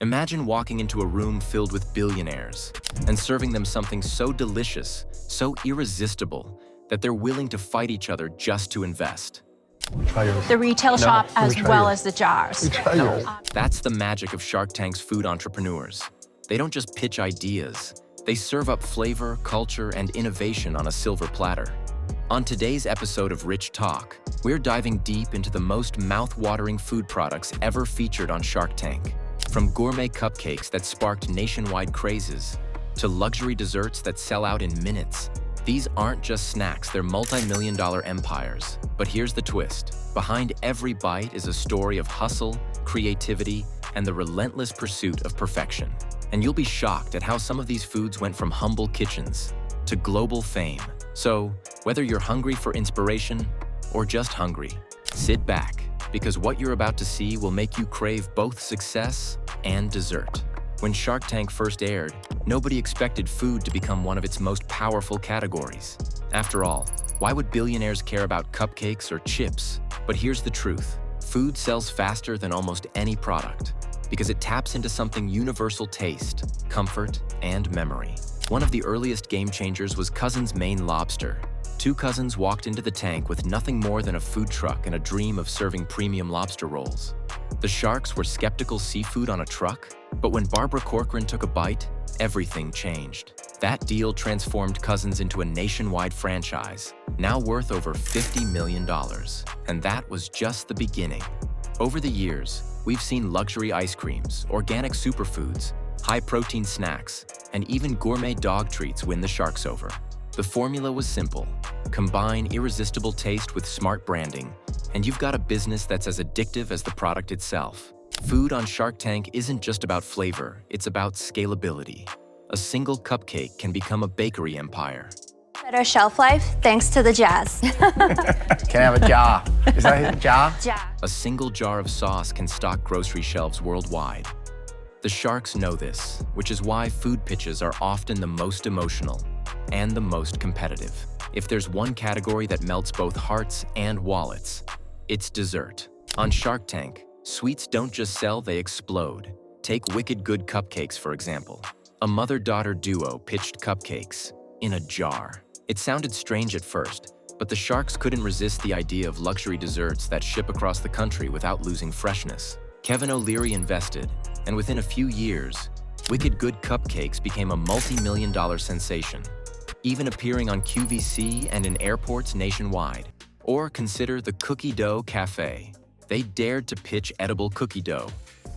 Imagine walking into a room filled with billionaires and serving them something so delicious, so irresistible, that they're willing to fight each other just to invest. Try yours. The retail shop let me as try well yours. as the jars. Try yours. That's the magic of Shark Tank's food entrepreneurs. They don't just pitch ideas, they serve up flavor, culture, and innovation on a silver platter. On today's episode of Rich Talk, we're diving deep into the most mouth-watering food products ever featured on Shark Tank. From gourmet cupcakes that sparked nationwide crazes, to luxury desserts that sell out in minutes, these aren't just snacks, they're multi-million-dollar empires. But here's the twist. Behind every bite is a story of hustle, creativity, and the relentless pursuit of perfection. And you'll be shocked at how some of these foods went from humble kitchens to global fame. So, whether you're hungry for inspiration or just hungry, sit back, because what you're about to see will make you crave both success and dessert. When Shark Tank first aired, nobody expected food to become one of its most powerful categories. After all, why would billionaires care about cupcakes or chips? But here's the truth. Food sells faster than almost any product because it taps into something universal: taste, comfort, and memory. One of the earliest game changers was Cousins' Maine Lobster. Two cousins walked into the tank with nothing more than a food truck and a dream of serving premium lobster rolls. The sharks were skeptical: seafood on a truck? But when Barbara Corcoran took a bite, everything changed. That deal transformed Cousins into a nationwide franchise, now worth over $50 million. And that was just the beginning. Over the years, we've seen luxury ice creams, organic superfoods, high-protein snacks, and even gourmet dog treats win the sharks over. The formula was simple. Combine irresistible taste with smart branding, and you've got a business that's as addictive as the product itself. Food on Shark Tank isn't just about flavor, it's about scalability. A single cupcake can become a bakery empire. Better shelf life thanks to the jazz. Can I have a jar? Is that a jar? A single jar of sauce can stock grocery shelves worldwide. The sharks know this, which is why food pitches are often the most emotional and the most competitive. If there's one category that melts both hearts and wallets, it's dessert. On Shark Tank, sweets don't just sell, they explode. Take Wicked Good Cupcakes, for example. A mother-daughter duo pitched cupcakes in a jar. It sounded strange at first, but the sharks couldn't resist the idea of luxury desserts that ship across the country without losing freshness. Kevin O'Leary invested, and within a few years, Wicked Good Cupcakes became a multi-million-dollar sensation, even appearing on QVC and in airports nationwide. Or consider the Cookie Dough Cafe. They dared to pitch edible cookie dough,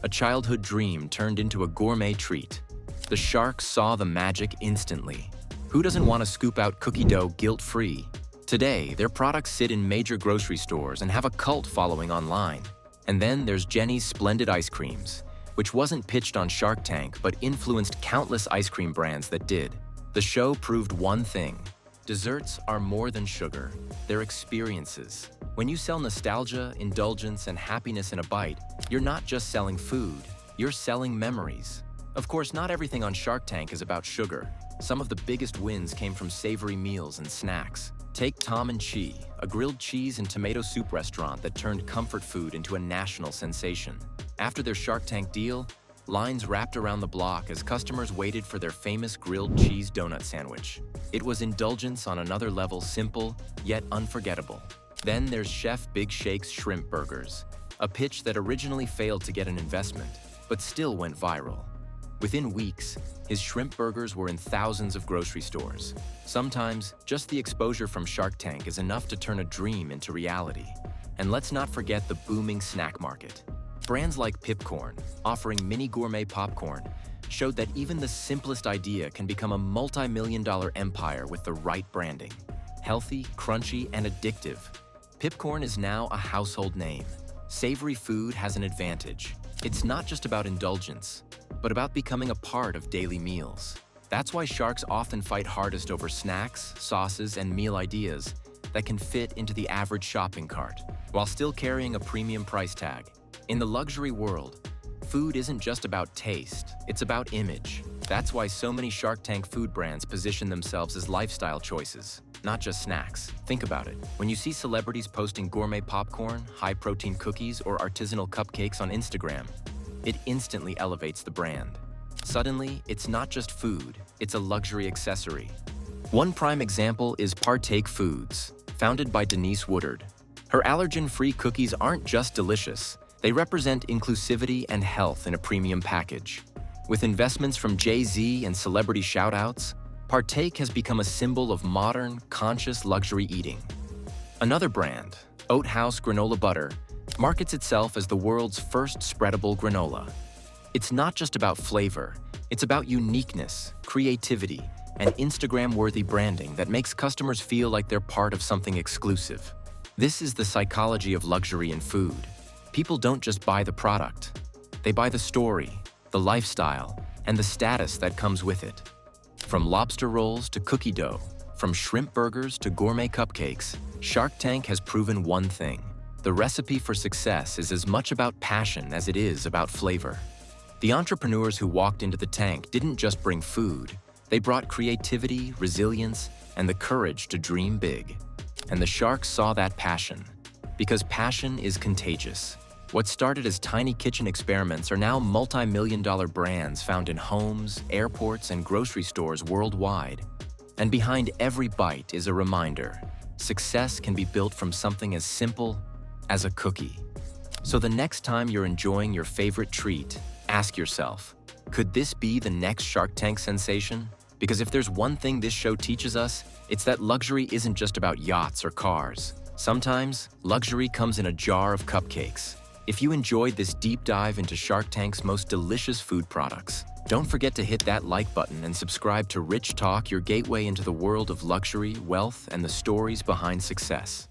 a childhood dream turned into a gourmet treat. The sharks saw the magic instantly. Who doesn't want to scoop out cookie dough guilt-free? Today, their products sit in major grocery stores and have a cult following online. And then there's Jenny's Splendid Ice Creams, which wasn't pitched on Shark Tank but influenced countless ice cream brands that did. The show proved one thing: desserts are more than sugar, they're experiences. When you sell nostalgia, indulgence, and happiness in a bite, you're not just selling food, you're selling memories. Of course, not everything on Shark Tank is about sugar. Some of the biggest wins came from savory meals and snacks. Take Tom and Chi, a grilled cheese and tomato soup restaurant that turned comfort food into a national sensation. After their Shark Tank deal, lines wrapped around the block as customers waited for their famous grilled cheese donut sandwich. It was indulgence on another level, simple yet unforgettable. Then there's Chef Big Shake's shrimp burgers, a pitch that originally failed to get an investment, but still went viral. Within weeks, his shrimp burgers were in thousands of grocery stores. Sometimes, just the exposure from Shark Tank is enough to turn a dream into reality. And let's not forget the booming snack market. Brands like Pipcorn, offering mini gourmet popcorn, showed that even the simplest idea can become a multi-million-dollar empire with the right branding. Healthy, crunchy, and addictive, Pipcorn is now a household name. Savory food has an advantage. It's not just about indulgence, but about becoming a part of daily meals. That's why sharks often fight hardest over snacks, sauces, and meal ideas that can fit into the average shopping cart, while still carrying a premium price tag. In the luxury world, food isn't just about taste, it's about image. That's why so many Shark Tank food brands position themselves as lifestyle choices, not just snacks. Think about it. When you see celebrities posting gourmet popcorn, high-protein cookies, or artisanal cupcakes on Instagram, it instantly elevates the brand. Suddenly, it's not just food, it's a luxury accessory. One prime example is Partake Foods, founded by Denise Woodard. Her allergen-free cookies aren't just delicious, they represent inclusivity and health in a premium package. With investments from Jay-Z and celebrity shout-outs, Partake has become a symbol of modern, conscious luxury eating. Another brand, Oat House Granola Butter, markets itself as the world's first spreadable granola. It's not just about flavor, it's about uniqueness, creativity, and Instagram-worthy branding that makes customers feel like they're part of something exclusive. This is the psychology of luxury in food. People don't just buy the product. They buy the story, the lifestyle, and the status that comes with it. From lobster rolls to cookie dough, from shrimp burgers to gourmet cupcakes, Shark Tank has proven one thing. The recipe for success is as much about passion as it is about flavor. The entrepreneurs who walked into the tank didn't just bring food. They brought creativity, resilience, and the courage to dream big. And the sharks saw that passion. Because passion is contagious. What started as tiny kitchen experiments are now multi-million-dollar brands found in homes, airports, and grocery stores worldwide. And behind every bite is a reminder, success can be built from something as simple as a cookie. So the next time you're enjoying your favorite treat, ask yourself, could this be the next Shark Tank sensation? Because if there's one thing this show teaches us, it's that luxury isn't just about yachts or cars. Sometimes, luxury comes in a jar of cupcakes. If you enjoyed this deep dive into Shark Tank's most delicious food products, don't forget to hit that like button and subscribe to Rich Talk, your gateway into the world of luxury, wealth, and the stories behind success.